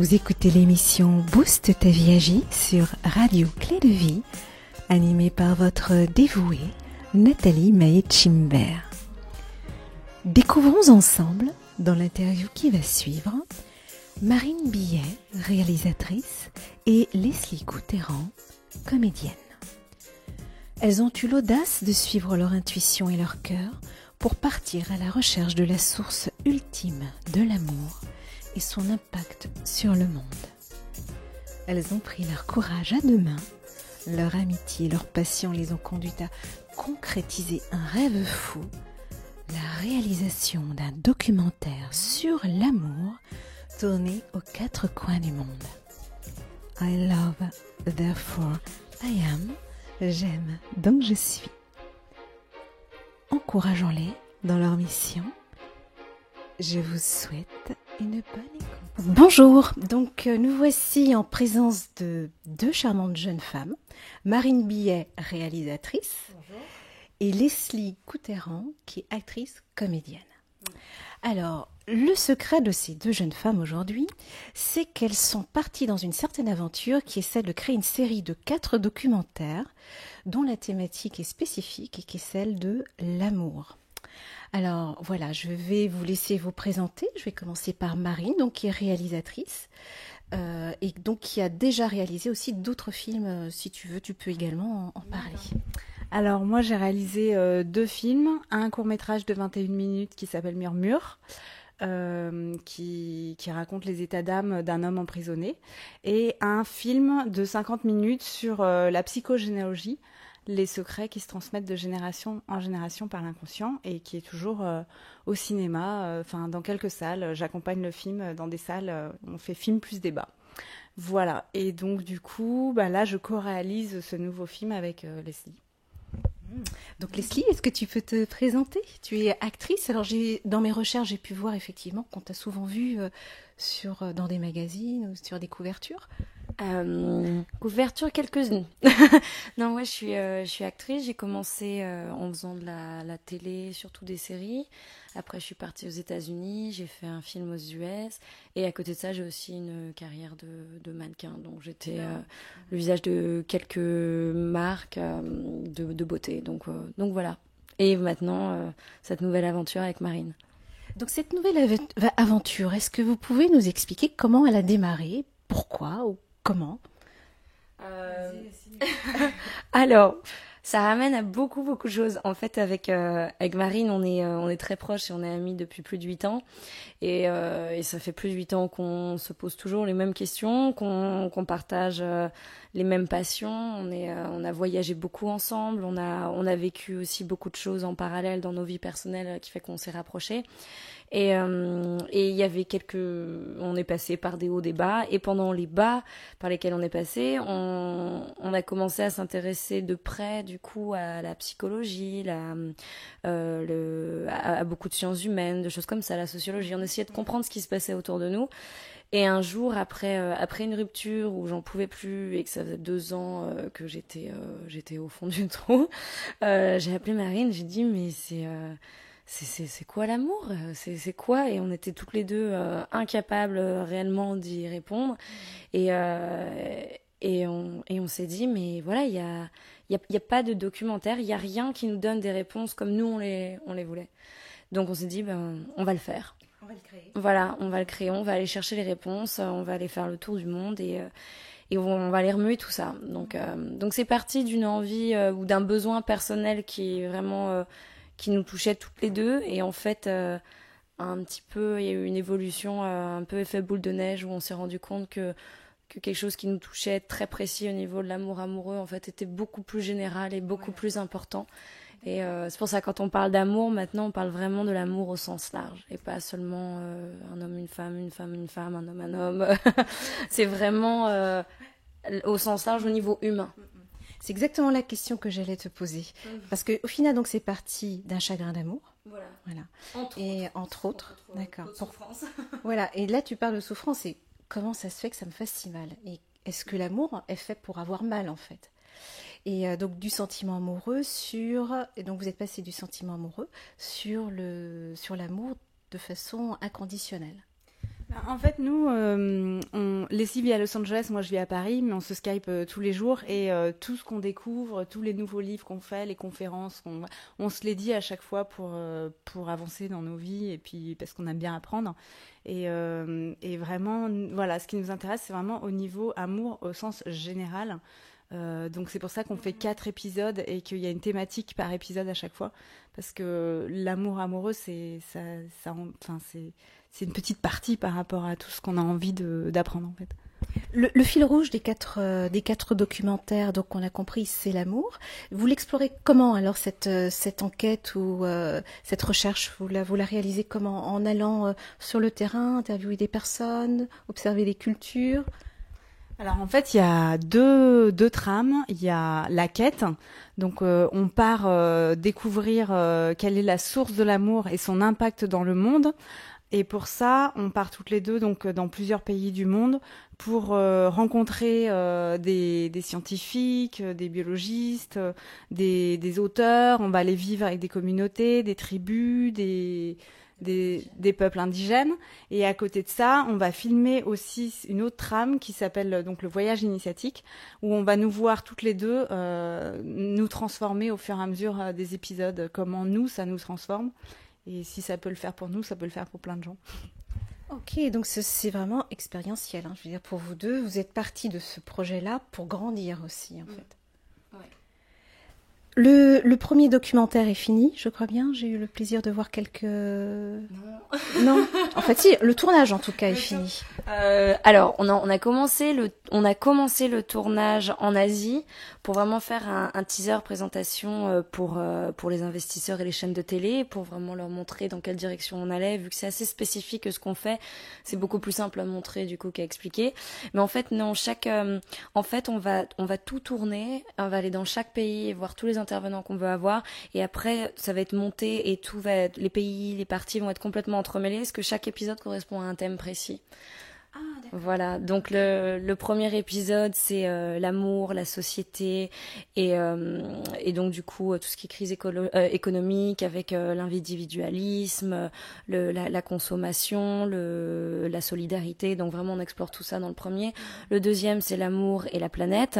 Vous écoutez l'émission Booste ta vie agit sur Radio Clé de Vie, animée par votre dévouée Nathalie Maé-Chimbert. Découvrons ensemble, dans l'interview qui va suivre, Marine Billet, réalisatrice, et Leslie Coutéran, comédienne. Elles ont eu l'audace de suivre leur intuition et leur cœur pour partir à la recherche de la source ultime de l'amour et son impact sur le monde. Elles ont pris leur courage à deux mains, leur amitié et leur passion les ont conduites à concrétiser un rêve fou, la réalisation d'un documentaire sur l'amour tourné aux quatre coins du monde. I love, therefore I am. J'aime, donc je suis. Encourageons-les dans leur mission. Je vous souhaite une bonne écoute. Bonjour, donc nous voici en présence de deux charmantes jeunes femmes, Marine Billet, réalisatrice, bonjour, et Leslie Coutéran, qui est actrice comédienne. Alors, le secret de ces deux jeunes femmes aujourd'hui, c'est qu'elles sont parties dans une certaine aventure qui est celle de créer une série de 4 documentaires dont la thématique est spécifique et qui est celle de l'amour. Alors voilà, je vais vous laisser vous présenter. Je vais commencer par Marine, donc, qui est réalisatrice et donc qui a déjà réalisé aussi d'autres films. Si tu veux, tu peux également en parler. Alors moi j'ai réalisé 2 films, un court-métrage de 21 minutes qui s'appelle Murmure, qui raconte les états d'âme d'un homme emprisonné, et un film de 50 minutes sur la psychogénéalogie, les secrets qui se transmettent de génération en génération par l'inconscient, et qui est toujours au cinéma, dans quelques salles. J'accompagne le film dans des salles, on fait film plus débat. Voilà, et donc du coup, là je co-réalise ce nouveau film avec Leslie. Donc Leslie, est-ce que tu peux te présenter ? Tu es actrice. Alors dans mes recherches, j'ai pu voir effectivement qu'on t'a souvent vue dans des magazines ou sur des couvertures. Couverture quelques-unes. Non, moi je suis actrice. J'ai commencé en faisant de la télé, surtout des séries. Après, je suis partie aux États-Unis. J'ai fait un film aux US. Et à côté de ça, j'ai aussi une carrière de mannequin. Donc, j'étais le visage de quelques marques de beauté. Donc voilà. Et maintenant, cette nouvelle aventure avec Marine. Donc, cette nouvelle aventure, est-ce que vous pouvez nous expliquer comment elle a démarré ? Pourquoi ou comment ? Alors, ça ramène à beaucoup de choses. En fait, avec Marine, on est très proches et on est amis depuis plus de 8 ans. Et ça fait plus de 8 ans qu'on se pose toujours les mêmes questions, qu'on partage les mêmes passions. On a voyagé beaucoup ensemble. On a vécu aussi beaucoup de choses en parallèle dans nos vies personnelles qui fait qu'on s'est rapprochés. Et il y avait on est passé par des hauts, des bas, et pendant les bas par lesquels on est passé, on a commencé à s'intéresser de près du coup à la psychologie, à beaucoup de sciences humaines, de choses comme ça, la sociologie. On essayait de comprendre ce qui se passait autour de nous. Et un jour, après une rupture où j'en pouvais plus et que ça faisait 2 ans que j'étais au fond du trou, j'ai appelé Marine. J'ai dit mais c'est quoi l'amour ? C'est quoi ? Et on était toutes les deux incapables réellement d'y répondre. Et on s'est dit, mais voilà, il y a pas de documentaire, il y a rien qui nous donne des réponses comme nous on les voulait. Donc on s'est dit, on va le faire. On va le créer. Voilà, on va le créer, on va aller chercher les réponses, on va aller faire le tour du monde et on va aller remuer tout ça. Donc c'est parti d'une envie ou d'un besoin personnel qui est vraiment qui nous touchait toutes les deux, et en fait un petit peu il y a eu une évolution un peu effet boule de neige où on s'est rendu compte que quelque chose qui nous touchait très précis au niveau de l'amour amoureux en fait était beaucoup plus général et beaucoup plus important. Et c'est pour ça que quand on parle d'amour maintenant on parle vraiment de l'amour au sens large et pas seulement un homme une femme, une femme une femme, un homme c'est vraiment au sens large au niveau humain. C'est exactement la question que j'allais te poser. Parce qu'au final, donc, c'est parti d'un chagrin d'amour. Voilà. Entre autres. D'accord. Souffrance. Voilà. Et là, tu parles de souffrance. Et comment ça se fait que ça me fasse si mal ? Et est-ce que l'amour est fait pour avoir mal, en fait ? Et donc, du sentiment amoureux et donc, vous êtes passé du sentiment amoureux sur l'amour de façon inconditionnelle. En fait, nous, Leslie vit à Los Angeles, moi je vis à Paris, mais on se Skype tous les jours et tout ce qu'on découvre, tous les nouveaux livres qu'on fait, les conférences, on se les dit à chaque fois pour avancer dans nos vies et puis parce qu'on aime bien apprendre. Et vraiment, voilà, ce qui nous intéresse, c'est vraiment au niveau amour au sens général. Donc c'est pour ça qu'on fait 4 épisodes et qu'il y a une thématique par épisode à chaque fois, parce que l'amour amoureux, c'est une petite partie par rapport à tout ce qu'on a envie d'apprendre en fait. Le fil rouge des quatre documentaires, donc on a compris, c'est l'amour. Vous l'explorez comment alors cette enquête ou cette recherche, vous la réalisez comment? En allant sur le terrain, interviewer des personnes, observer des cultures? Alors en fait, il y a deux trames. Il y a la quête, donc on part découvrir quelle est la source de l'amour et son impact dans le monde. Et pour ça, on part toutes les deux donc dans plusieurs pays du monde pour rencontrer des scientifiques, des biologistes, des auteurs. On va aller vivre avec des communautés, des tribus, des peuples indigènes. Et à côté de ça, on va filmer aussi une autre trame qui s'appelle donc le voyage initiatique, où on va nous voir toutes les deux nous transformer au fur et à mesure des épisodes, comment nous, ça nous transforme. Et si ça peut le faire pour nous, ça peut le faire pour plein de gens. Ok, donc c'est vraiment expérientiel. Je veux dire, pour vous deux, vous êtes partis de ce projet-là pour grandir aussi, en fait. Ouais. Le premier documentaire est fini, je crois bien. J'ai eu le plaisir de voir quelques... Non. En fait, si, le tournage, en tout cas, est fini. Alors, on a commencé le tournage en Asie pour vraiment faire un teaser présentation pour les investisseurs et les chaînes de télé, pour vraiment leur montrer dans quelle direction on allait. Vu que c'est assez spécifique ce qu'on fait, c'est beaucoup plus simple à montrer du coup qu'à expliquer. Mais en fait, non, en fait, on va tout tourner, on va aller dans chaque pays et voir tous les intervenants qu'on veut avoir, et après, ça va être monté et tout va être, les pays, les parties vont être complètement entremêlés, parce que chaque épisode correspond à un thème précis. Ah, d'accord. Voilà, donc le premier épisode, c'est l'amour, la société, et donc du coup tout ce qui est crise économique avec l'individualisme, la consommation, la solidarité. Donc vraiment on explore tout ça dans le premier. Le deuxième, c'est l'amour et la planète,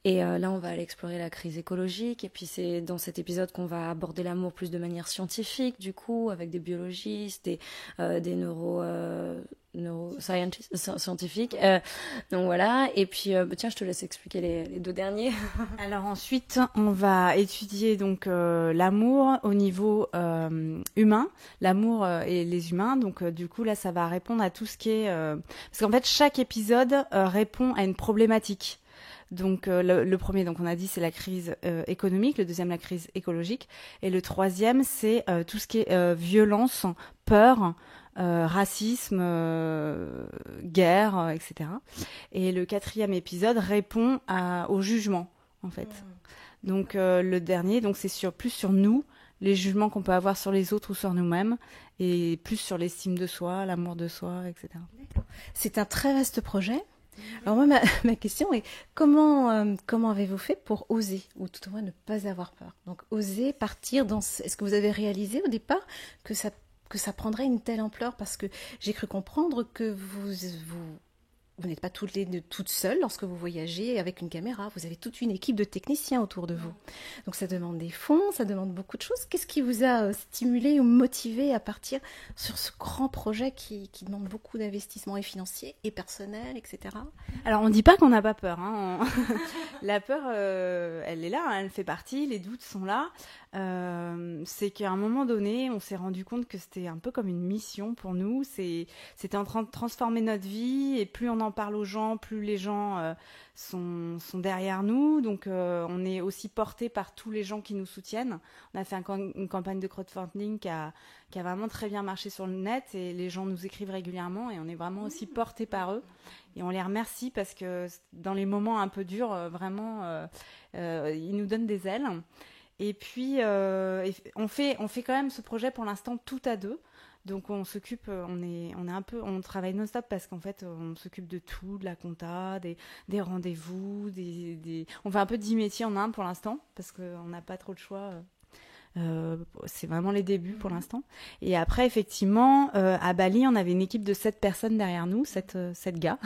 et là on va aller explorer la crise écologique, et puis c'est dans cet épisode qu'on va aborder l'amour plus de manière scientifique, du coup avec des biologistes, des neuroscientifiques. Donc voilà, et puis tiens, je te laisse expliquer les deux derniers. Alors ensuite, on va étudier donc l'amour au niveau humain, l'amour et les humains. Donc du coup là, ça va répondre à tout ce qui est parce qu'en fait chaque épisode répond à une problématique. Donc le premier, donc on a dit, c'est la crise économique, le deuxième la crise écologique, et le troisième c'est tout ce qui est violence, peur, racisme, guerre, etc. Et le quatrième épisode répond au jugement, en fait. Donc le dernier, donc c'est plus sur nous, les jugements qu'on peut avoir sur les autres ou sur nous-mêmes, et plus sur l'estime de soi, l'amour de soi, etc. D'accord. C'est un très vaste projet. Alors moi, ma question est comment avez-vous fait pour oser, ou tout au moins ne pas avoir peur? Donc oser partir dans... Est-ce que vous avez réalisé au départ que ça prendrait une telle ampleur? Parce que j'ai cru comprendre que vous n'êtes pas toutes seules lorsque vous voyagez avec une caméra. Vous avez toute une équipe de techniciens autour de vous. Donc ça demande des fonds, ça demande beaucoup de choses. Qu'est-ce qui vous a stimulé ou motivé à partir sur ce grand projet qui demande beaucoup d'investissement et financiers et personnel, etc. Alors on ne dit pas qu'on n'a pas peur. Hein. La peur, elle est là, hein, elle fait partie, les doutes sont là. C'est qu'à un moment donné, on s'est rendu compte que c'était un peu comme une mission pour nous. C'était en train de transformer notre vie, et plus on en parle aux gens, plus les gens sont derrière nous. Donc on est aussi porté par tous les gens qui nous soutiennent. On a fait une campagne de crowdfunding qui a vraiment très bien marché sur le net, et les gens nous écrivent régulièrement, et on est vraiment aussi porté par eux. Et on les remercie parce que dans les moments un peu durs, vraiment, ils nous donnent des ailes. Et puis, on fait quand même ce projet pour l'instant tout à deux. Donc on s'occupe, on travaille non-stop parce qu'en fait on s'occupe de tout, de la compta, des rendez-vous, on fait un peu 10 métiers en un pour l'instant parce qu'on n'a pas trop de choix. C'est vraiment les débuts pour l'instant. Et après, effectivement, à Bali, on avait une équipe de 7 personnes derrière nous, 7 gars.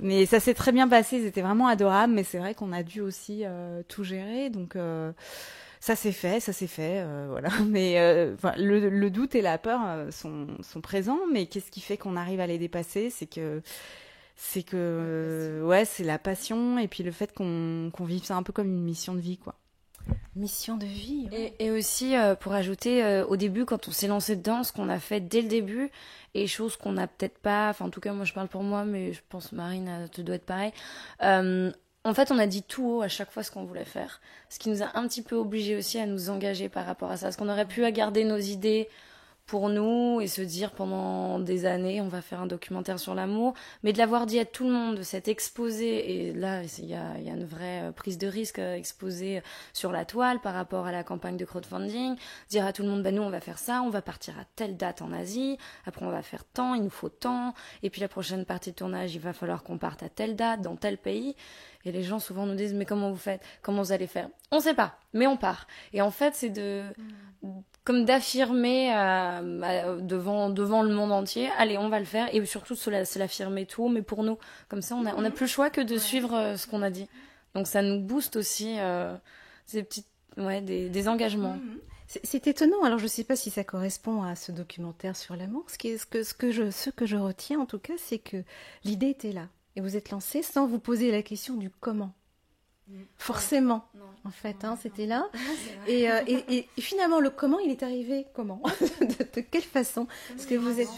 Mais ça s'est très bien passé, ils étaient vraiment adorables, mais c'est vrai qu'on a dû aussi tout gérer, donc ça s'est fait, voilà. Mais le doute et la peur sont présents, mais qu'est-ce qui fait qu'on arrive à les dépasser? C'est la passion et puis le fait qu'on vive ça un peu comme une mission de vie, quoi. Mission de vie. Ouais. Et aussi, pour ajouter, au début, quand on s'est lancé dedans, ce qu'on a fait dès le début, et choses qu'on n'a peut-être pas, enfin en tout cas moi je parle pour moi, mais je pense Marine, te doit être pareil, en fait on a dit tout haut à chaque fois ce qu'on voulait faire. Ce qui nous a un petit peu obligés aussi à nous engager par rapport à ça. Parce qu'on aurait pu garder nos idées pour nous et se dire pendant des années on va faire un documentaire sur l'amour, mais de l'avoir dit à tout le monde, de s'être exposé, et là il y a une vraie prise de risque exposée sur la toile par rapport à la campagne de crowdfunding, dire à tout le monde nous on va faire ça, on va partir à telle date en Asie, après on va faire tant, il nous faut tant, et puis la prochaine partie de tournage il va falloir qu'on parte à telle date dans tel pays. Et les gens souvent nous disent mais comment vous faites, comment vous allez faire, on sait pas, mais on part. Et en fait c'est comme d'affirmer devant le monde entier, allez on va le faire, et surtout se l'affirmer tout, mais pour nous, comme ça on a plus le choix que de suivre ce qu'on a dit. Donc ça nous booste aussi ces petites des engagements. C'est étonnant. Alors je sais pas si ça correspond à ce documentaire sur l'amour. Ce que je retiens en tout cas, c'est que l'idée était là et vous êtes lancé sans vous poser la question du comment. Forcément, non. En fait, c'était là. Et finalement, le comment, il est arrivé comment de quelle façon? Parce que vous êtes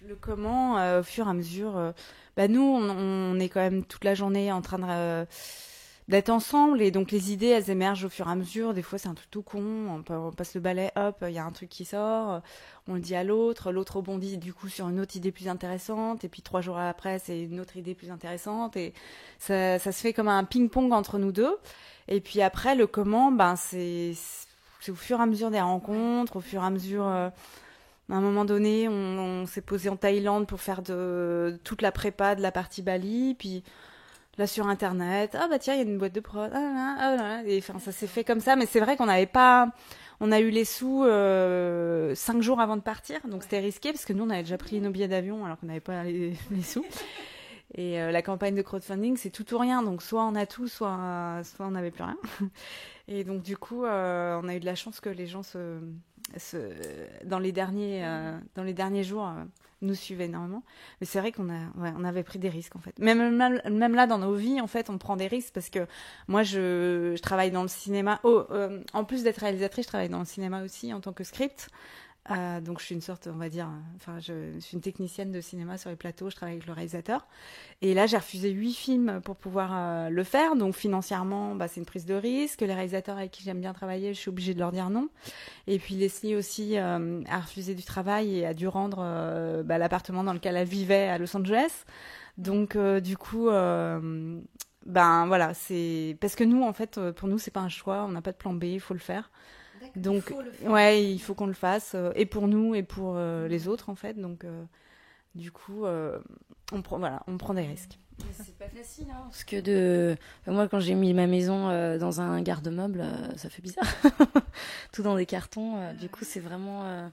le comment, au fur et à mesure. Nous, on est quand même toute la journée en train d'être ensemble, et donc les idées, elles émergent au fur et à mesure. Des fois, c'est un truc tout con. On passe le balai, hop, il y a un truc qui sort. On le dit à l'autre rebondit du coup sur une autre idée plus intéressante, et puis 3 jours après c'est une autre idée plus intéressante, et ça se fait comme un ping-pong entre nous deux. Et puis après le comment, c'est au fur et à mesure des rencontres, au fur et à mesure à un moment donné on s'est posé en Thaïlande pour faire toute la prépa de la partie Bali, puis là sur internet, tiens il y a une boîte de prod, et enfin ça s'est fait comme ça. Mais c'est vrai qu'on n'avait pas, on a eu les sous 5 jours avant de partir, donc c'était risqué parce que nous on avait déjà pris nos billets d'avion alors qu'on n'avait pas les sous. Et la campagne de crowdfunding c'est tout ou rien, donc soit on a tout, soit on n'avait plus rien. Et donc du coup on a eu de la chance que les gens dans les derniers jours nous suivaient énormément. Mais c'est vrai on avait pris des risques en fait. Même là dans nos vies en fait on prend des risques, parce que moi je travaille dans le cinéma. En plus d'être réalisatrice, je travaille dans le cinéma aussi en tant que script. Donc je suis une sorte, on va dire, je suis une technicienne de cinéma sur les plateaux, je travaille avec le réalisateur. Et là j'ai refusé 8 films pour pouvoir le faire, donc financièrement c'est une prise de risque. Les réalisateurs avec qui j'aime bien travailler, je suis obligée de leur dire non. Et puis Leslie aussi a refusé du travail et a dû rendre l'appartement dans lequel elle vivait à Los Angeles. Donc du coup voilà, c'est parce que nous en fait pour nous c'est pas un choix, on n'a pas de plan B, il faut le faire. Donc il faut qu'on le fasse, et pour nous et pour les autres en fait. Donc du coup on prend des risques. Mais c'est pas facile parce que moi quand j'ai mis ma maison dans un garde-meuble, ça fait bizarre. Tout dans des cartons, du coup c'est vraiment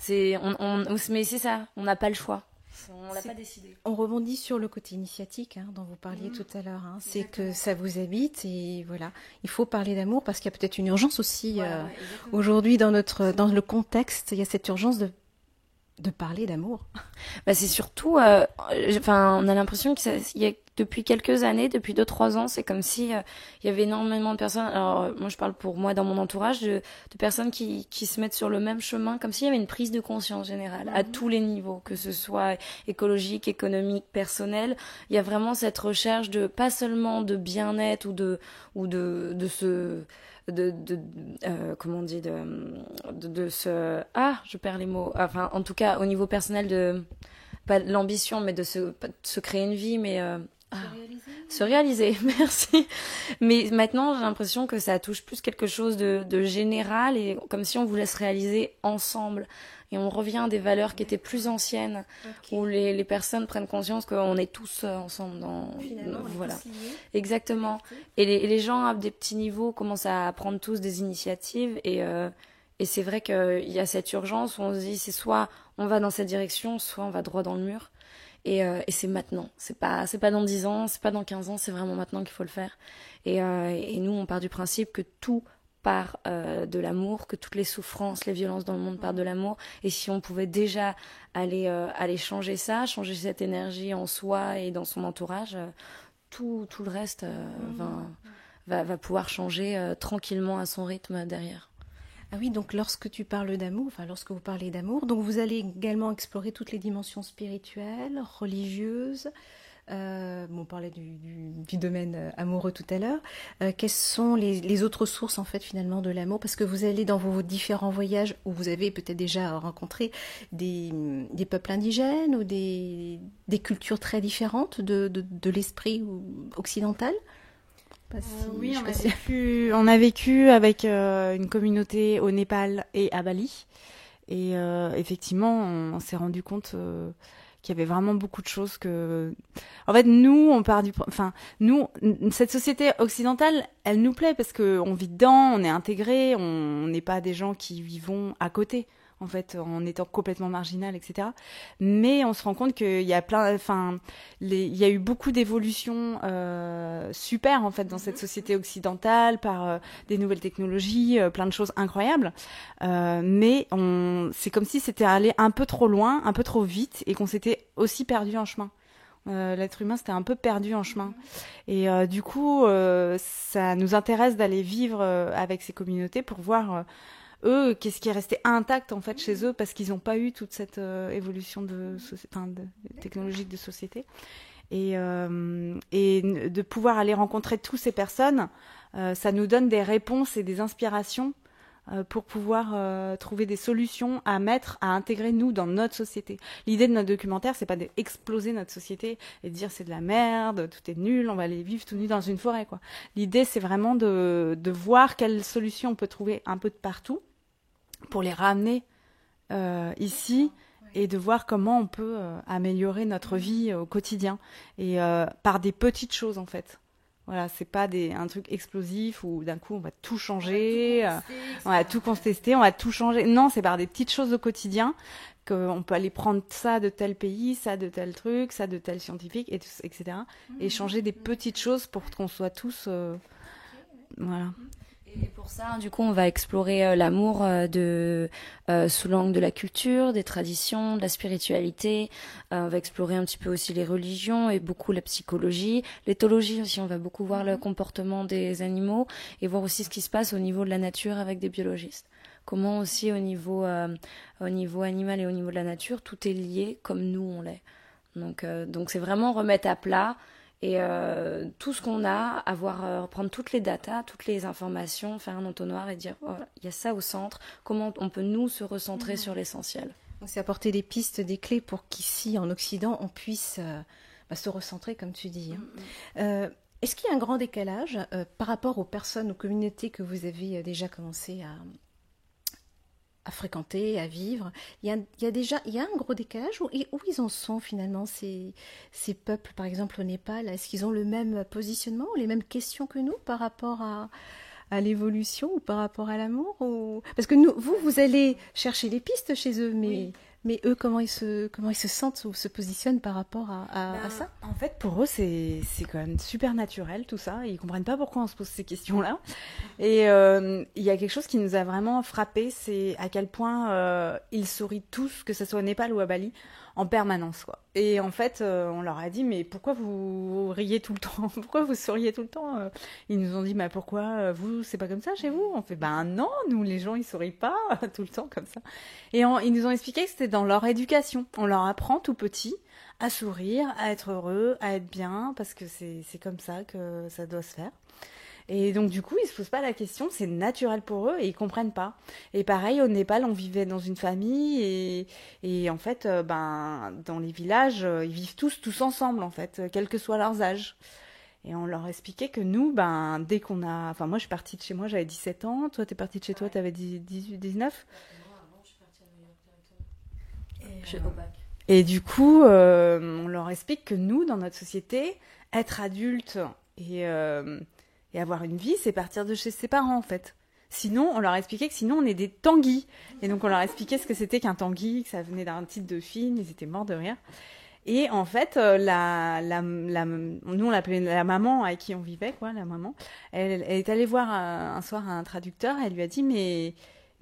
mais c'est ça, on n'a pas le choix. On l'a pas décidé. On rebondit sur le côté initiatique dont vous parliez tout à l'heure. C'est que ça vous habite, et voilà. Il faut parler d'amour parce qu'il y a peut-être une urgence aussi aujourd'hui dans le contexte. Il y a cette urgence de parler d'amour. C'est surtout, on a l'impression qu'il y a depuis quelques années, depuis 2-3 ans, c'est comme si il y avait énormément de personnes. Alors moi je parle pour moi dans mon entourage de personnes qui se mettent sur le même chemin, comme s'il y avait une prise de conscience générale à tous les niveaux, que ce soit écologique, économique, personnel. Il y a vraiment cette recherche de pas seulement de bien-être ou de comment on dit, de se je perds les mots, en tout cas au niveau personnel, de pas l'ambition mais de se créer une vie, mais Se réaliser, merci. Mais maintenant, j'ai l'impression que ça touche plus quelque chose de général et comme si on voulait se réaliser ensemble. Et on revient à des valeurs qui étaient plus anciennes, où les personnes prennent conscience qu'on est tous ensemble. Voilà. Exactement. Et les gens à des petits niveaux commencent à prendre tous des initiatives et c'est vrai qu'il y a cette urgence où on se dit c'est soit on va dans cette direction, soit on va droit dans le mur. Et c'est maintenant. C'est pas dans 10 ans, c'est pas dans 15 ans, c'est vraiment maintenant qu'il faut le faire. Et nous, on part du principe que tout part de l'amour, que toutes les souffrances, les violences dans le monde partent de l'amour. Et si on pouvait déjà aller changer ça, changer cette énergie en soi et dans son entourage, tout le reste va pouvoir changer tranquillement à son rythme derrière. Ah oui, donc lorsque vous parlez d'amour, donc vous allez également explorer toutes les dimensions spirituelles, religieuses. On parlait du domaine amoureux tout à l'heure. Quelles sont les autres sources en fait finalement de l'amour? Parce que vous allez dans vos différents voyages où vous avez peut-être déjà rencontré des peuples indigènes ou des cultures très différentes de l'esprit occidental. Oui, on a vécu avec une communauté au Népal et à Bali. Et effectivement, on s'est rendu compte qu'il y avait vraiment beaucoup de choses que... En fait, nous, cette société occidentale, elle nous plaît parce qu'on vit dedans, on est intégrés, on n'est pas des gens qui vivons à côté, en fait, en étant complètement marginal, etc. Mais on se rend compte qu'il y a il y a eu beaucoup d'évolutions super, en fait, dans cette société occidentale, par des nouvelles technologies, plein de choses incroyables. Mais c'est comme si c'était allé un peu trop loin, un peu trop vite, et qu'on s'était aussi perdu en chemin. L'être humain s'était un peu perdu en chemin. Et du coup, ça nous intéresse d'aller vivre avec ces communautés pour voir... eux, qu'est-ce qui est resté intact en fait chez eux parce qu'ils n'ont pas eu toute cette évolution technologique de société et de pouvoir aller rencontrer toutes ces personnes, ça nous donne des réponses et des inspirations pour pouvoir trouver des solutions à intégrer nous dans notre société. L'idée de notre documentaire, c'est pas d'exploser notre société et de dire c'est de la merde, tout est nul, on va aller vivre tout nu dans une forêt, quoi. L'idée, c'est vraiment de voir quelles solutions on peut trouver un peu de partout pour les ramener ici et de voir comment on peut améliorer notre vie au quotidien et par des petites choses en fait. Voilà, c'est pas un truc explosif où d'un coup on va tout changer, on va tout contester, on va tout changer. Non, c'est par des petites choses au quotidien qu'on peut aller prendre ça de tel pays, ça de tel truc, ça de tel scientifique, etc. Et changer des petites choses pour qu'on soit tous... voilà. Et pour ça, du coup, on va explorer l'amour sous l'angle de la culture, des traditions, de la spiritualité. On va explorer un petit peu aussi les religions et beaucoup la psychologie. L'éthologie aussi, on va beaucoup voir le comportement des animaux et voir aussi ce qui se passe au niveau de la nature avec des biologistes. Comment aussi au niveau animal et au niveau de la nature, tout est lié comme nous on l'est. Donc c'est vraiment remettre à plat. Et tout ce qu'on a, prendre toutes les datas, toutes les informations, faire un entonnoir et dire il y a ça au centre, comment on peut nous se recentrer sur l'essentiel. Donc c'est apporter des pistes, des clés pour qu'ici en Occident on puisse se recentrer comme tu dis. Est-ce qu'il y a un grand décalage par rapport aux personnes, aux communautés que vous avez déjà commencé à fréquenter, à vivre? Il y a un gros décalage où ils en sont finalement ces peuples, par exemple au Népal? Est-ce qu'ils ont le même positionnement ou les mêmes questions que nous par rapport à l'évolution ou par rapport à l'amour Parce que vous allez chercher les pistes chez eux, mais eux, comment ils se sentent ou se positionnent par rapport à ça? En fait, pour eux, c'est quand même super naturel tout ça. Ils comprennent pas pourquoi on se pose ces questions-là. Et il y a quelque chose qui nous a vraiment frappé, c'est à quel point ils sourient tous, que ce soit au Népal ou à Bali, en permanence, quoi. Et en fait, on leur a dit, mais pourquoi vous riez tout le temps? Pourquoi vous souriez tout le temps? Ils nous ont dit, pourquoi vous, c'est pas comme ça chez vous? On fait, non, nous, les gens, ils sourient pas tout le temps comme ça. Et ils nous ont expliqué que c'était dans leur éducation. On leur apprend tout petit à sourire, à être heureux, à être bien, parce que c'est comme ça que ça doit se faire. Et donc du coup, ils se posent pas la question, c'est naturel pour eux et ils comprennent pas. Et pareil, au Népal, on vivait dans une famille et en fait, dans les villages, ils vivent tous ensemble en fait, quels que soient leurs âges. Et on leur expliquait que nous, dès qu'on a... Enfin, moi, je suis partie de chez moi, j'avais 17 ans. Toi, t'es partie de chez toi, t'avais 18, 19. Moi, je suis partie à New York directement. Et du coup, on leur explique que nous, dans notre société, être adulte et avoir une vie, c'est partir de chez ses parents, en fait. Sinon, on leur expliquait que sinon, on est des tanguis. Et donc, on leur expliquait ce que c'était qu'un tanguy, que ça venait d'un titre de film, ils étaient morts de rire. Et en fait, nous, on l'appelait la maman avec qui on vivait, quoi, la maman. Elle est allée voir un soir un traducteur, elle lui a dit, mais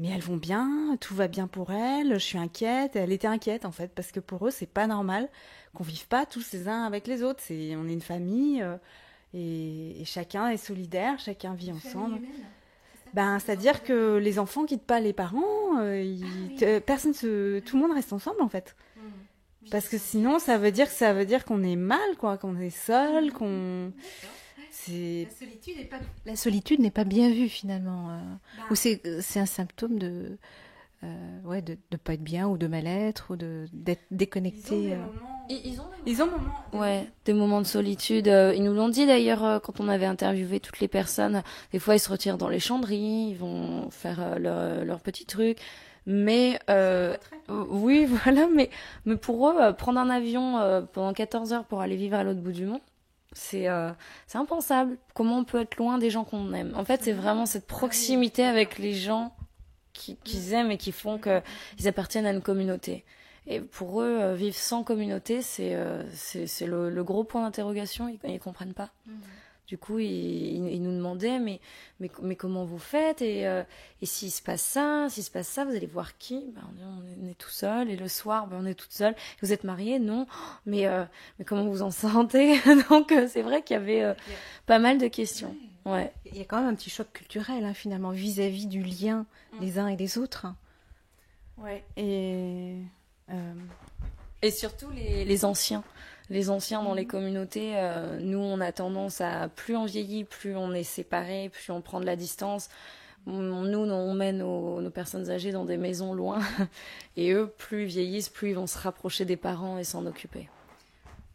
elles vont bien, tout va bien pour elles, je suis inquiète. Elle était inquiète, en fait, parce que pour eux, c'est pas normal qu'on vive pas tous les uns avec les autres. On est une famille, et chacun est solidaire, chacun vit ensemble. C'est-à-dire que les enfants quittent pas les parents, tout le monde reste ensemble, en fait. Parce que sinon, ça veut dire qu'on est mal, quoi, qu'on est seul, qu'on... La solitude n'est pas bien vue, finalement. Ou c'est un symptôme de pas être bien, ou de mal-être, ou d'être déconnecté. Ils ont des moments de solitude. Ils nous l'ont dit d'ailleurs quand on avait interviewé toutes les personnes. Des fois, ils se retirent dans les chanderies, ils vont faire leur petit truc. Mais oui, voilà. Mais pour eux, prendre un avion pendant 14 heures pour aller vivre à l'autre bout du monde, c'est impensable. Comment on peut être loin des gens qu'on aime? En fait, c'est vraiment cette proximité avec les gens qu'ils aiment et qui font qu'ils appartiennent à une communauté. Et pour eux, vivre sans communauté, c'est le gros point d'interrogation. Ils comprennent pas. Du coup, ils nous demandaient, mais comment vous faites, et s'il se passe ça, vous allez voir qui? On est tout seul, et le soir, on est toute seule. Vous êtes mariés? Non. Mais comment vous en sentez? Donc, c'est vrai qu'il y avait pas mal de questions. Ouais. Il y a quand même un petit choc culturel, hein, finalement, vis-à-vis du lien des uns et des autres. Ouais. Et surtout les anciens. Les anciens dans les communautés, nous, on a tendance à, plus on vieillit, plus on est séparés, plus on prend de la distance. Nous, on met nos personnes âgées dans des maisons loin. Et eux, plus ils vieillissent, plus ils vont se rapprocher des parents et s'en occuper.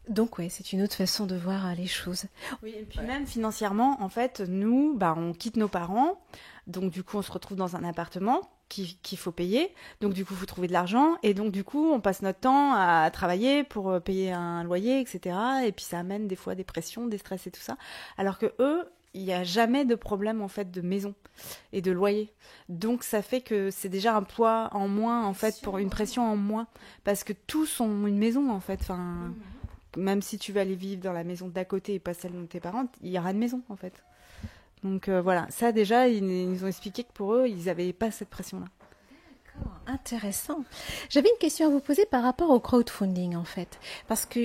Donc, ouais, c'est une autre façon de voir les choses. Oui, et puis même financièrement, en fait, nous, on quitte nos parents. Donc, du coup, on se retrouve dans un appartement qu'il faut payer. Donc, du coup, il faut trouver de l'argent. Et donc, du coup, on passe notre temps à travailler pour payer un loyer, etc. Et puis, ça amène des fois des pressions, des stress et tout ça. Alors que eux, il n'y a jamais de problème, en fait, de maison et de loyer. Donc, ça fait que c'est déjà un poids en moins, en fait, pour une pression en moins. Parce que tous ont une maison, en fait. Enfin, même si tu vas aller vivre dans la maison d'à côté et pas celle de tes parents, il y aura une maison, en fait. Donc voilà, ça déjà, ils nous ont expliqué que pour eux, ils n'avaient pas cette pression-là. D'accord, intéressant. J'avais une question à vous poser par rapport au crowdfunding, en fait. Parce que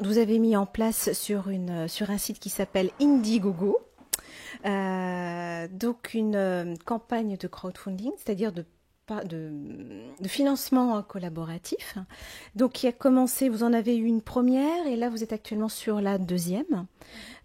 vous avez mis en place sur un site qui s'appelle Indiegogo, donc une campagne de crowdfunding, c'est-à-dire de financement collaboratif. Donc, qui a commencé, vous en avez eu une première, et là, vous êtes actuellement sur la deuxième.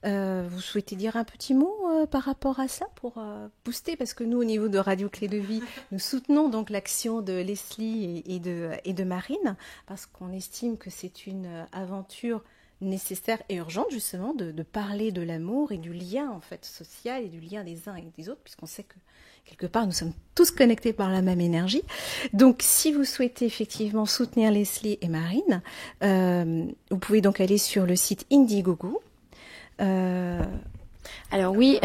Vous souhaitez dire un petit mot par rapport à ça pour booster, parce que nous, au niveau de Radio Clé de Vie, nous soutenons donc l'action de Leslie et de Marine, parce qu'on estime que c'est une aventure nécessaire et urgente, justement, de parler de l'amour et du lien, en fait, social, et du lien des uns et des autres, puisqu'on sait que quelque part, nous sommes tous connectés par la même énergie. Donc, si vous souhaitez effectivement soutenir Leslie et Marine, vous pouvez donc aller sur le site Indiegogo. Alors oui,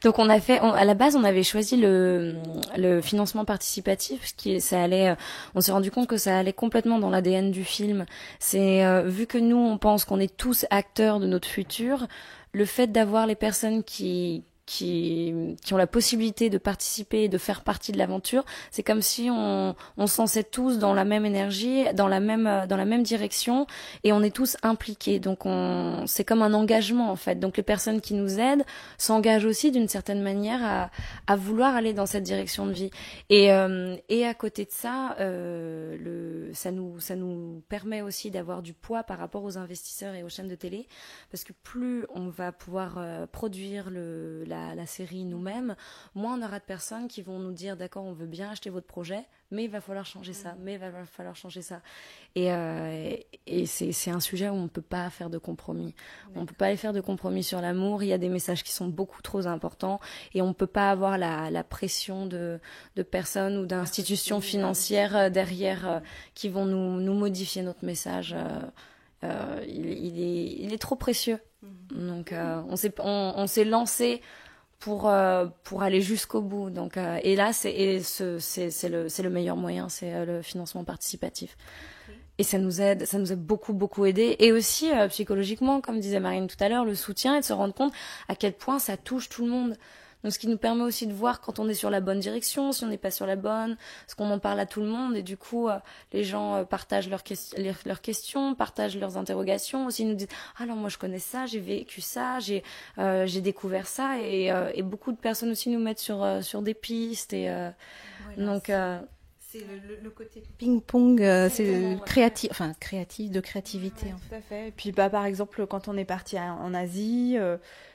donc à la base, on avait choisi le financement participatif, parce que on s'est rendu compte que ça allait complètement dans l'ADN du film. C'est vu que nous, on pense qu'on est tous acteurs de notre futur, le fait d'avoir les personnes qui ont la possibilité de participer et de faire partie de l'aventure, c'est comme si on se sentait tous dans la même énergie, dans la même direction, et on est tous impliqués. Donc c'est comme un engagement en fait. Donc les personnes qui nous aident s'engagent aussi d'une certaine manière à vouloir aller dans cette direction de vie. Et à côté de ça, ça nous permet aussi d'avoir du poids par rapport aux investisseurs et aux chaînes de télé, parce que plus on va pouvoir produire la série nous-mêmes, moins on aura de personnes qui vont nous dire d'accord, on veut bien acheter votre projet, mais il va falloir changer ça, mais il va falloir changer ça. Et c'est un sujet où on ne peut pas faire de compromis. On ne peut pas aller faire de compromis sur l'amour. Il y a des messages qui sont beaucoup trop importants et on ne peut pas avoir la pression de personnes ou d'institutions financières derrière qui vont nous modifier notre message. Il est trop précieux. Donc on s'est lancé pour aller jusqu'au bout. Donc et là c'est le meilleur moyen, c'est le financement participatif. Et ça nous a beaucoup aidé, et aussi psychologiquement, comme disait Marine tout à l'heure, le soutien, et de se rendre compte à quel point ça touche tout le monde. Donc ce qui nous permet aussi de voir quand on est sur la bonne direction, si on n'est pas sur la bonne, parce qu'on en parle à tout le monde, et du coup les gens partagent leurs questions, partagent leurs interrogations, aussi nous disent ah non, moi je connais ça, j'ai vécu ça, j'ai découvert ça, et beaucoup de personnes aussi nous mettent sur des pistes, et voilà, donc c'est le côté ping-pong, c'est créatif, de créativité. Ouais, tout à fait. Et puis par exemple, quand on est parti en Asie,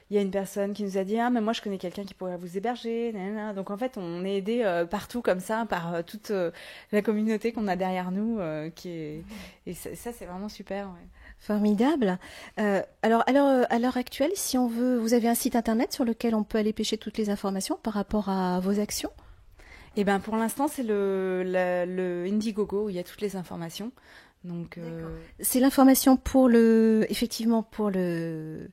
il y a une personne qui nous a dit ah mais moi je connais quelqu'un qui pourrait vous héberger. Nanana. Donc en fait on est aidé partout comme ça par toute la communauté qu'on a derrière nous, et ça c'est vraiment super. Ouais. Formidable. Alors à l'heure actuelle, si on veut, vous avez un site internet sur lequel on peut aller pêcher toutes les informations par rapport à vos actions? Eh ben pour l'instant c'est le Indiegogo où il y a toutes les informations. Donc c'est l'information pour pour la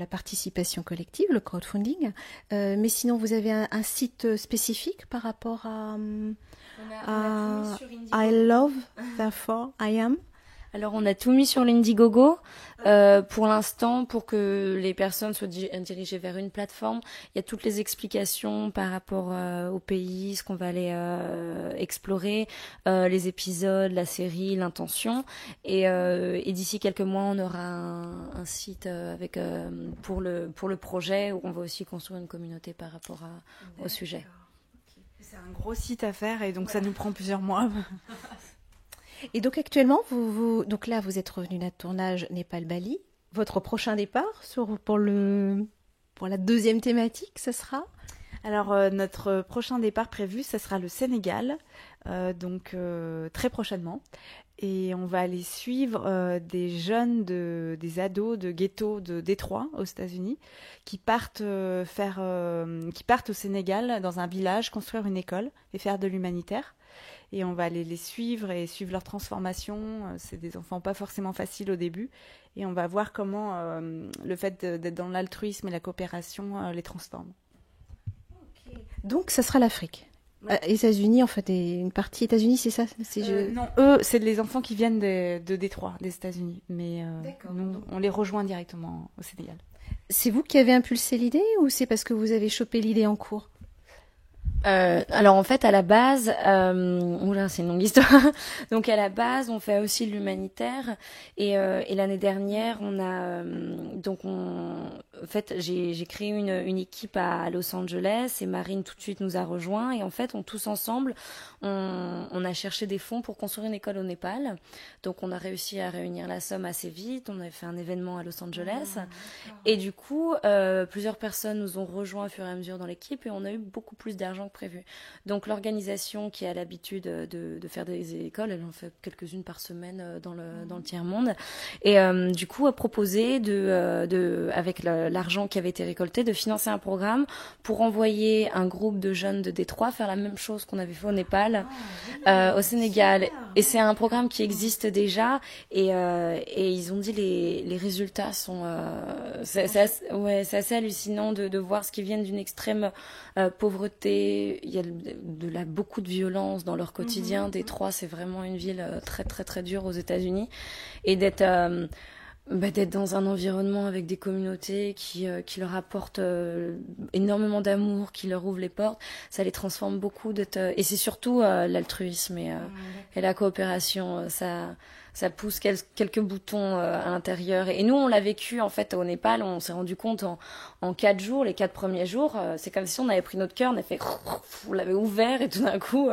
participation collective, le crowdfunding. Mais sinon vous avez un site spécifique par rapport à I love, therefore I am. Alors on a tout mis sur l'Indiegogo pour l'instant, pour que les personnes soient dirigées vers une plateforme. Il y a toutes les explications par rapport au pays, ce qu'on va aller explorer, les épisodes, la série, l'intention. Et d'ici quelques mois, on aura un site avec pour le projet, où on va aussi construire une communauté par rapport au sujet. Okay. C'est un gros site à faire, et donc ça nous prend plusieurs mois. Et donc actuellement, donc là, vous êtes revenu d'un tournage Népal-Bali. Votre prochain départ pour la deuxième thématique, ce sera? Alors notre prochain départ prévu, ce sera le Sénégal, donc très prochainement. Et on va aller suivre des jeunes, des ados de ghetto de Détroit aux États-Unis qui partent au Sénégal dans un village, construire une école et faire de l'humanitaire. Et on va aller les suivre et suivre leur transformation. C'est des enfants pas forcément faciles au début. Et on va voir comment le fait d'être dans l'altruisme et la coopération les transforme. Okay. Donc, ça sera l'Afrique. Ouais. États-Unis, en fait, une partie États-Unis, c'est ça? Non, eux, c'est les enfants qui viennent de Détroit, des États-Unis. Mais nous, on les rejoint directement au Sénégal. C'est vous qui avez impulsé l'idée, ou c'est parce que vous avez chopé l'idée en cours? Alors en fait à la base, c'est une longue histoire. Donc à la base on fait aussi de l'humanitaire, et l'année dernière en fait j'ai créé une équipe à Los Angeles, et Marine tout de suite nous a rejoint, et en fait tous ensemble on a cherché des fonds pour construire une école au Népal. Donc on a réussi à réunir la somme assez vite. On avait fait un événement à Los Angeles, et du coup plusieurs personnes nous ont rejoints au fur et à mesure dans l'équipe, et on a eu beaucoup plus d'argent que prévu. Donc l'organisation qui a l'habitude de faire des écoles, elle en fait quelques-unes par semaine dans le tiers-monde, et du coup a proposé avec l'argent qui avait été récolté, de financer un programme pour envoyer un groupe de jeunes de Détroit faire la même chose qu'on avait fait au Népal, au Sénégal. Et c'est un programme qui existe déjà, et ils ont dit les résultats sont c'est assez hallucinant de voir ce qui vient d'une extrême pauvreté. Il y a beaucoup de violence dans leur quotidien. Détroit, c'est vraiment une ville très très très dure aux États-Unis, et d'être D'être dans un environnement avec des communautés qui leur apportent énormément d'amour, qui leur ouvrent les portes, ça les transforme beaucoup. Et c'est surtout l'altruisme et la coopération. Ça pousse quelques boutons à l'intérieur. Et nous, on l'a vécu en fait au Népal. On s'est rendu compte en 4 jours, les 4 premiers jours, c'est comme si on avait pris notre cœur, on l'avait ouvert et tout d'un coup,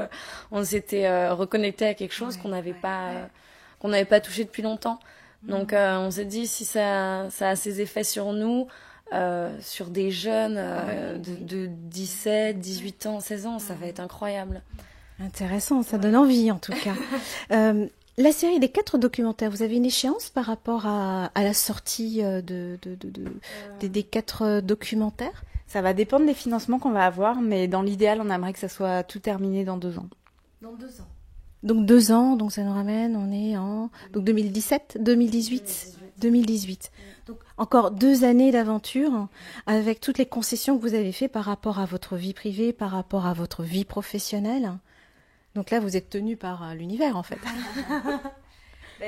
on s'était reconnecté à quelque chose qu'on n'avait pas touché depuis longtemps. Donc on s'est dit si ça a ses effets sur nous, sur des jeunes de 17, 18 ans, 16 ans, ça va être incroyable. Intéressant, ça donne envie en tout cas. La série des 4 documentaires, vous avez une échéance par rapport à la sortie des 4 documentaires? Ça va dépendre des financements qu'on va avoir, mais dans l'idéal, on aimerait que ça soit tout terminé dans 2 ans. Dans 2 ans. Donc 2 ans, donc ça nous ramène, on est en 2017, 2018. Donc encore 2 années d'aventure avec toutes les concessions que vous avez fait par rapport à votre vie privée, par rapport à votre vie professionnelle. Donc là, vous êtes tenu par l'univers en fait.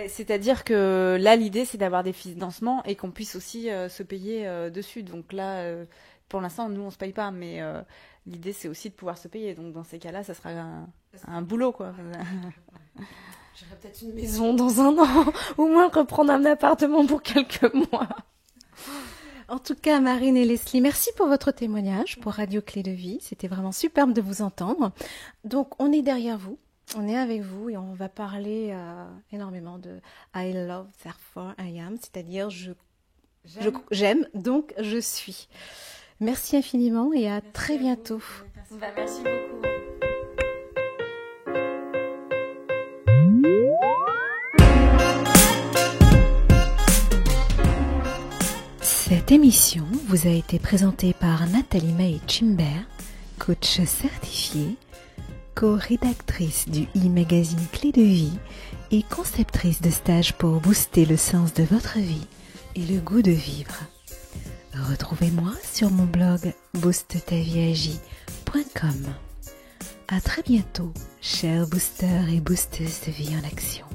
C'est-à-dire que là, l'idée, c'est d'avoir des financements et qu'on puisse aussi se payer dessus. Donc là, pour l'instant, nous, on se paye pas, mais l'idée, c'est aussi de pouvoir se payer. Donc dans ces cas-là, ça sera un boulot, quoi. J'aurais peut-être une maison dans 1 an, au moins reprendre un appartement pour quelques mois. En tout cas, Marine et Leslie, merci pour votre témoignage pour Radio Clé de Vie. C'était vraiment superbe de vous entendre. Donc, on est derrière vous, on est avec vous et on va parler énormément de I love, therefore I am, c'est-à-dire j'aime, donc je suis. Merci infiniment et à très bientôt. Merci beaucoup. Cette émission vous a été présentée par Nathalie May-Chimbert, coach certifiée, co-rédactrice du e-magazine Clé de Vie et conceptrice de stages pour booster le sens de votre vie et le goût de vivre. Retrouvez-moi sur mon blog boostetaviagie.com. À très bientôt, chers boosters et boosteuses de vie en action.